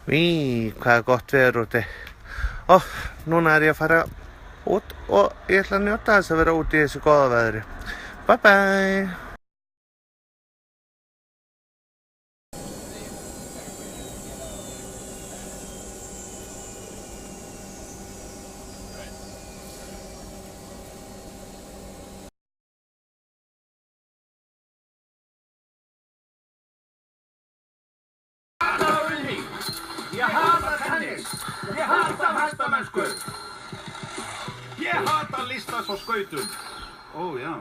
Hvað gott veður úti. Núna ég að fara út og ég ætla að njóta þess að vera úti í þessu góða veðri. Bye bye! Ég hata tennis. Ég hata hestamennsku. Ég hata listas og skautum. Já.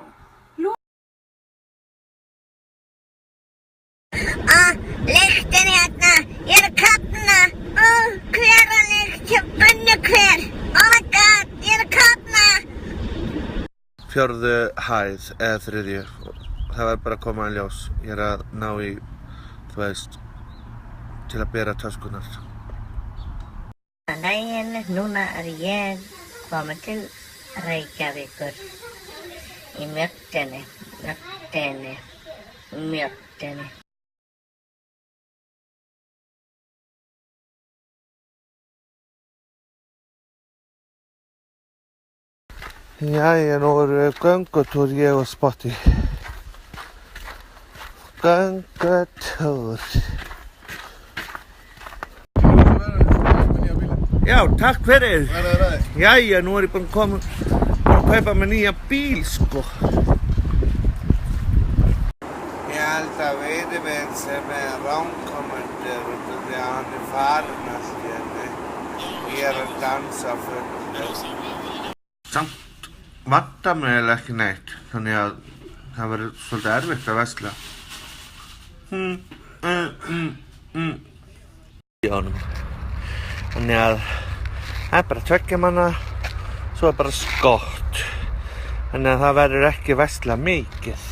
Lyktin hérna, ég að kafna. Hver að lykt, ég bunni hver. Oh my god, ég að kafna. 4. hæð eða 3. Það var bara að koma í ljós. Ég að ná í, þú veist, til að bera töskunar. Daginn, núna ég komin til Reykjavíkur í mjöttinni. Jæja, nú erum við göngutúr, ég og Spotti. Göngutúr. Já, takk fyrir. Jæja, nú ég búinn að kaupa mér nýja bíl, sko. Ég held að veiði minn sem ránkomendur út af því að hann farinn allt hérna. Ég að dansa fullu. Samt vantar mig eiginlega ekki neitt, þannig að það verður svolítið erfitt að versla. Þannig að það bara 2 manna, svo bara skott. Þannig að það verður ekki versla mikið.